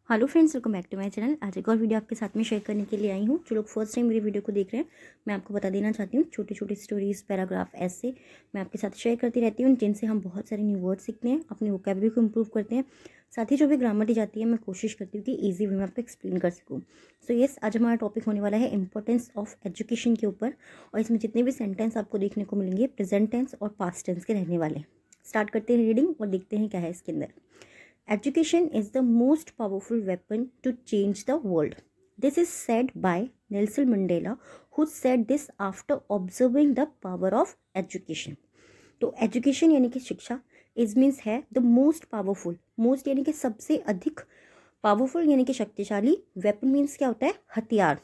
Hello friends, welcome back to my channel. आज एक और वीडियो आपके साथ में शेयर करने के लिए आई हूँ। जो लोग फर्स्ट टाइम मेरी वीडियो को देख रहे हैं, मैं आपको बता देना चाहती हूँ, छोटी छोटी स्टोरीज, पैराग्राफ, ऐसे मैं आपके साथ शेयर करती रहती हूँ, जिनसे हम बहुत सारे न्यू वर्ड सीखते हैं, अपनी वोकैबुलरी को इम्प्रूव करते हैं। साथ ही जो भी ग्रामर दी जाती है, मैं कोशिश करती हूँ कि ईजी वे में आपको एक्सप्लेन कर सकूँ। सो यस, आज हमारा टॉपिक होने वाला है इंपॉर्टेंस ऑफ एजुकेशन के ऊपर। और इसमें जितने भी सेंटेंस आपको देखने को मिलेंगे, प्रेजेंट टेंस और पास्ट टेंस के रहने वाले। स्टार्ट करते हैं रीडिंग और देखते हैं क्या है इसके अंदर। Education is the most powerful weapon to change the world. This is said by Nelson Mandela, who said this after observing the power of education. तो एजुकेशन यानी कि शिक्षा, इज मीन्स है द मोस्ट पावरफुल। मोस्ट यानी कि सबसे अधिक, powerful यानी कि शक्तिशाली, वेपन मीन्स क्या होता है, हथियार।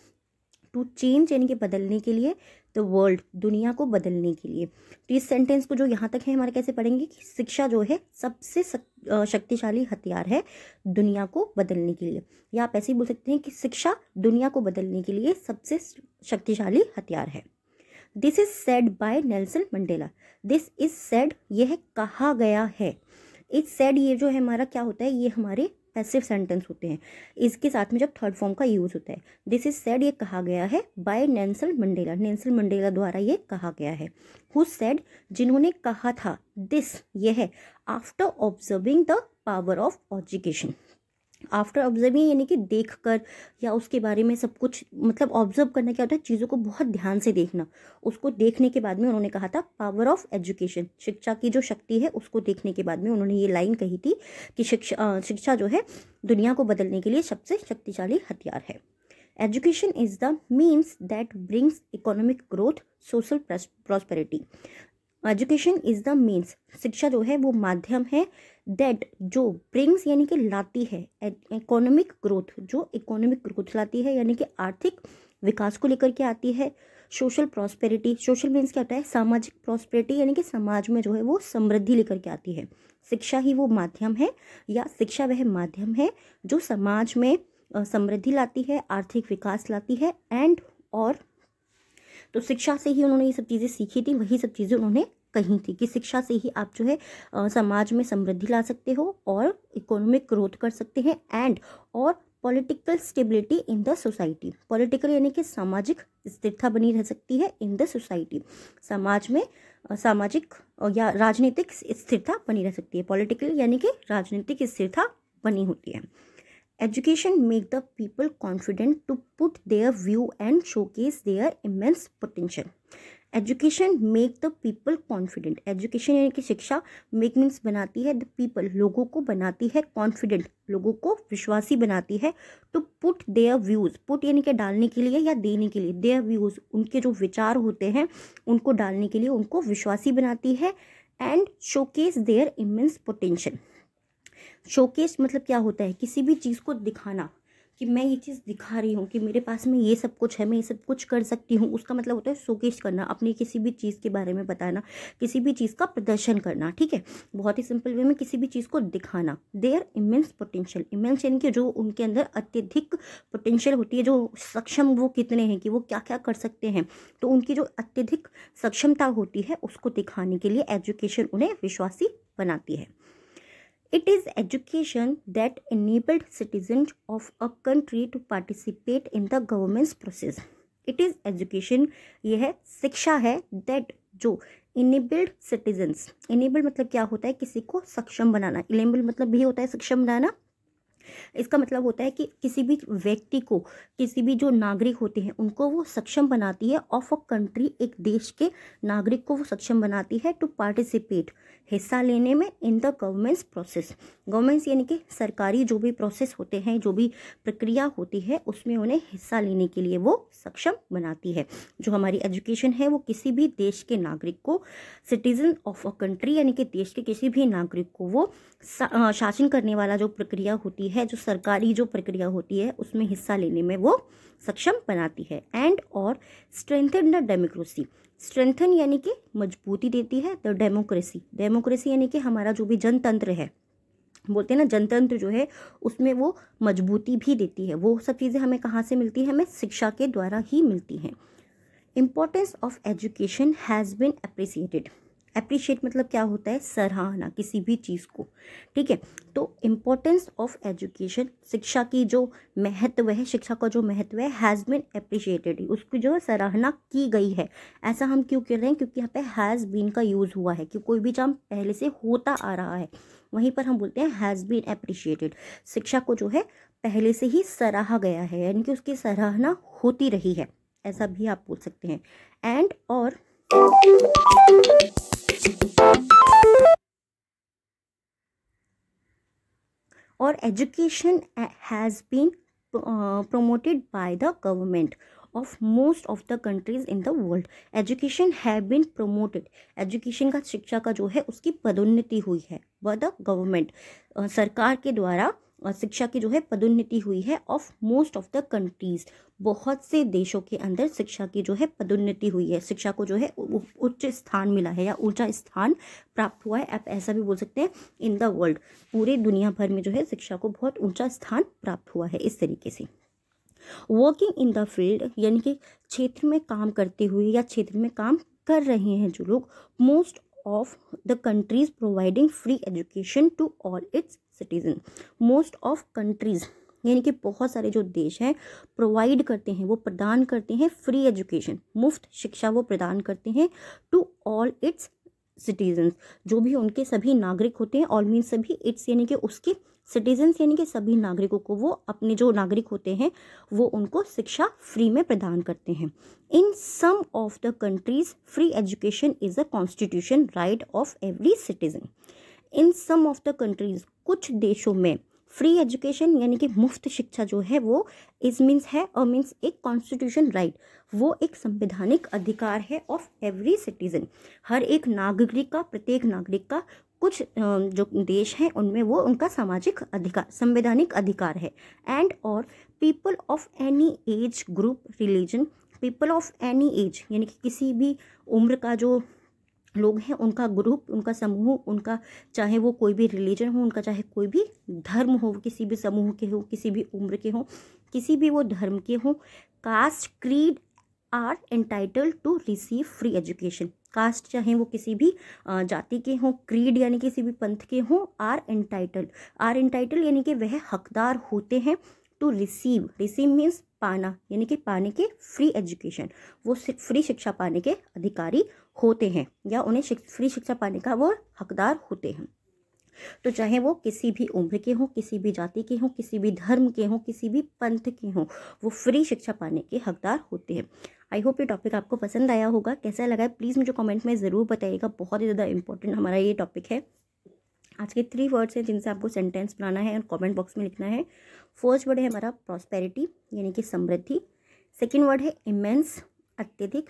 टू चेंज यानी कि बदलने के लिए, द वर्ल्ड दुनिया को बदलने के लिए। तो इस सेंटेंस को जो यहाँ तक है हमारे कैसे पढ़ेंगे कि शिक्षा जो है सबसे शक्तिशाली हथियार है दुनिया को बदलने के लिए। या आप ऐसे ही बोल सकते हैं कि शिक्षा दुनिया को बदलने के लिए सबसे शक्तिशाली हथियार है। This is said bye Nelson Mandela. This is said, यह कहा गया है। इज सेड ये जो है हमारा क्या होता है, ये हमारे पैसिव सेंटेंस होते हैं। इसके साथ में जब थर्ड फॉर्म का यूज होता है। दिस इज सेड, ये कहा गया है, bye Nelson Mandela, Nelson Mandela द्वारा ये कहा गया है। हु सेड, जिन्होंने कहा था, दिस यह, after observing the power of education. After observing यानी कि देख कर या उसके बारे में सब कुछ, मतलब ऑब्जर्व करना क्या होता है, चीज़ों को बहुत ध्यान से देखना। उसको देखने के बाद में उन्होंने कहा था पावर ऑफ एजुकेशन, शिक्षा की जो शक्ति है उसको देखने के बाद में उन्होंने ये लाइन कही थी कि शिक्षा जो है दुनिया को बदलने के लिए सबसे शक्तिशाली हथियार है। Education is the means that brings economic growth, social prosperity. Education is the means, शिक्षा जो है वो माध्यम है, दैट जो ब्रिंग्स यानी कि लाती है, इकोनॉमिक ग्रोथ जो इकोनॉमिक ग्रोथ लाती है यानी कि आर्थिक विकास को लेकर के आती है। सोशल प्रॉस्पेरिटी, सोशल मीन्स क्या होता है, सामाजिक प्रॉस्पेरिटी यानी कि समाज में जो है वो समृद्धि लेकर के आती है। शिक्षा ही वो माध्यम है, या शिक्षा वह माध्यम है जो समाज में समृद्धि लाती है, आर्थिक विकास लाती है। एंड और तो शिक्षा से ही उन्होंने ये सब चीज़ें सीखी थी, वही सब चीज़ें उन्होंने कही थी कि शिक्षा से ही आप जो है समाज में समृद्धि ला सकते हो और इकोनॉमिक ग्रोथ कर सकते हैं। एंड और political stability in the society, political यानी कि सामाजिक स्थिरता बनी रह सकती है इन द सोसाइटी, समाज में सामाजिक या राजनीतिक स्थिरता बनी रह सकती है। पॉलिटिकल यानी कि राजनीतिक स्थिरता बनी होती है। Education make the people confident to put their view and showcase their immense potential. Education make the people confident. Education यानी कि शिक्षा, make means बनाती है, the people लोगों को बनाती है, confident लोगों को विश्वासी बनाती है, to put their views, put यानी कि डालने के लिए या देने के लिए, their views उनके जो विचार होते हैं उनको डालने के लिए उनको विश्वासी बनाती है। and showcase their immense potential. Showcase मतलब क्या होता है, किसी भी चीज़ को दिखाना कि मैं ये चीज़ दिखा रही हूँ कि मेरे पास में ये सब कुछ है, मैं ये सब कुछ कर सकती हूँ, उसका मतलब होता है शोकेस करना, अपनी किसी भी चीज़ के बारे में बताना, किसी भी चीज़ का प्रदर्शन करना। ठीक है, बहुत ही सिंपल वे में किसी भी चीज़ को दिखाना। देयर इमेंस पोटेंशियल, इमेंस यानी कि जो उनके अंदर अत्यधिक पोटेंशियल होती है, जो सक्षम वो कितने हैं कि वो क्या क्या कर सकते हैं, तो उनकी जो अत्यधिक सक्षमता होती है उसको दिखाने के लिए एजुकेशन उन्हें विश्वासी बनाती है। It is education that enabled citizens of a country to participate in the government's process. It is education, यह शिक्षा है, that जो enabled citizens, enable मतलब क्या होता है, किसी को सक्षम बनाना, enable मतलब भी होता है सक्षम बनाना। इसका मतलब होता है कि किसी भी व्यक्ति को, किसी भी जो नागरिक होते हैं उनको वो सक्षम बनाती है, ऑफ अ कंट्री एक देश के नागरिक को वो सक्षम बनाती है, टू पार्टिसिपेट हिस्सा लेने में, in the governance process. Governance यानी कि सरकारी जो भी प्रोसेस होते हैं, जो भी प्रक्रिया होती है उसमें उन्हें हिस्सा लेने के लिए वो सक्षम बनाती है। जो हमारी एजुकेशन है वो किसी भी देश के नागरिक को, सिटीजन ऑफ अ कंट्री यानी कि देश के किसी भी नागरिक को वो शासन करने वाला जो प्रक्रिया होती है, जो सरकारी जो प्रक्रिया होती है उसमें हिस्सा लेने में वो सक्षम बनाती है। एंड और स्ट्रेंथन द डेमोक्रेसी, स्ट्रेंथन यानी कि मजबूती देती है, द डेमोक्रेसी, डेमोक्रेसी यानी कि हमारा जो भी जनतंत्र है, बोलते हैं ना जनतंत्र जो है उसमें वो मजबूती भी देती है। वो सब चीज़ें हमें कहाँ से मिलती है, हमें शिक्षा के द्वारा ही मिलती हैं। Importance of education has been appreciated, appreciate मतलब क्या होता है, सराहना किसी भी चीज़ को, ठीक है। तो इम्पोर्टेंस ऑफ एजुकेशन, शिक्षा की जो महत्व है, शिक्षा का जो महत्व है, हैज़ बीन अप्रिशिएटेड, उसकी जो सराहना की गई है। ऐसा हम क्यों कर रहे हैं, क्योंकि यहाँ पे हैज़ बीन का यूज़ हुआ है कि कोई भी काम पहले से होता आ रहा है, वहीं पर हम बोलते हैं हैज़ बीन अप्रिशिएटेड। शिक्षा को जो है पहले से ही सराहा गया है, यानी कि उसकी सराहना होती रही है, ऐसा भी आप बोल सकते हैं। एंड और education has been promoted by the government of most of the countries in the world. Education have been promoted. Education का, शिक्षा का जो है उसकी पदोन्नति हुई है by the government, सरकार के द्वारा शिक्षा की जो है पदोन्नति हुई है of most of the countries, बहुत से देशों के अंदर शिक्षा की जो है पदोन्नति हुई है, शिक्षा को जो है उच्च स्थान मिला है या ऊंचा स्थान प्राप्त हुआ है, आप ऐसा भी बोल सकते हैं इन द वर्ल्ड, पूरे दुनिया भर में जो है शिक्षा को बहुत ऊंचा स्थान प्राप्त हुआ है इस तरीके से। वर्किंग इन द फील्ड यानी कि क्षेत्र में काम करते हुए या क्षेत्र में काम कर रहे हैं जो लोग, most of the countries providing free education to all its citizen. Most of countries यानी कि बहुत सारे जो देश हैं प्रोवाइड करते हैं, वो प्रदान करते हैं फ्री एजुकेशन, मुफ्त शिक्षा वो प्रदान करते हैं टू ऑल इट्स सिटीजन्स, जो भी उनके सभी नागरिक होते हैं। ऑल मीन सभी, इट्स यानी कि उसके, सिटीजन्स यानी कि सभी नागरिकों को वो अपने जो नागरिक होते हैं वो उनको शिक्षा फ्री में प्रदान करते हैं। In some of the countries free education is a constitution right of every citizen. In some of the countries, कुछ देशों में फ्री एजुकेशन यानी कि मुफ्त शिक्षा जो है वो इस मीन्स है और मीन्स एक कॉन्स्टिट्यूशन राइट, वो एक संवैधानिक अधिकार है ऑफ एवरी सिटीजन, हर एक नागरिक का, प्रत्येक नागरिक का। कुछ जो देश हैं उनमें वो उनका सामाजिक अधिकार, संवैधानिक अधिकार है। एंड और people of any age group religion, people of any as यानी कि किसी भी उम्र का जो लोग हैं, उनका ग्रुप, उनका समूह, उनका चाहे वो कोई भी रिलीजन हो, उनका चाहे कोई भी धर्म हो, किसी भी समूह के हो, किसी भी उम्र के हो, किसी भी वो धर्म के हो, caste creed are entitled to receive free education. Caste चाहे वो किसी भी जाति के हों, क्रीड यानी किसी भी पंथ के हों, आर एंटाइटल्ड यानी कि वह हकदार होते हैं टू रिसीव, रिसीव मीन्स पाना, यानी कि पाने के फ्री एजुकेशन, वो फ्री शिक्षा पाने के अधिकारी होते हैं या उन्हें फ्री शिक्षा पाने का वो हकदार होते हैं। तो चाहे वो किसी भी उम्र के हों, किसी भी जाति के हों, किसी भी धर्म के हों, किसी भी पंथ के हों, वो फ्री शिक्षा पाने के हकदार होते हैं। आई होप ये टॉपिक आपको पसंद आया होगा। कैसा लगा है प्लीज़ मुझे कमेंट में ज़रूर बताइएगा, बहुत ही ज़्यादा इंपॉर्टेंट हमारा ये टॉपिक है। आज के 3 वर्ड्स हैं जिनसे आपको सेंटेंस बनाना है और कमेंट बॉक्स में लिखना है। फर्स्ट वर्ड है हमारा प्रॉस्पेरिटी यानी कि समृद्धि, सेकेंड वर्ड है इमेंस अत्यधिक,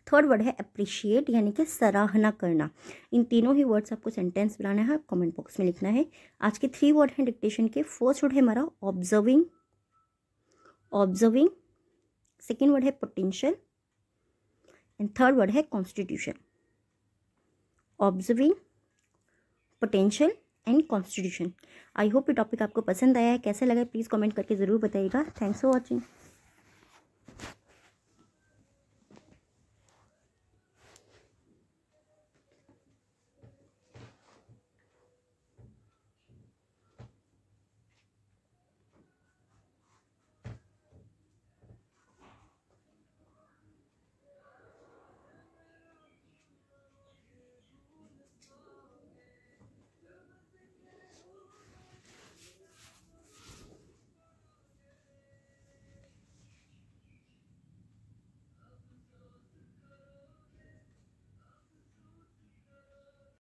थर्ड वर्ड है अप्रिशिएट यानी कि सराहना करना। इन तीनों ही वर्ड्स आपको सेंटेंस बनाना है, कमेंट बॉक्स में लिखना है। आज के 3 वर्ड हैं डिक्टेशन के। फर्स्ट वर्ड है हमारा ऑब्जर्विंग, सेकेंड वर्ड है पोटेंशियल एंड थर्ड वर्ड है constitution. Observing, potential and constitution. I hope ये टॉपिक आपको पसंद आया है। कैसा लगा प्लीज़ कमेंट करके ज़रूर बताइएगा। Thanks for watching.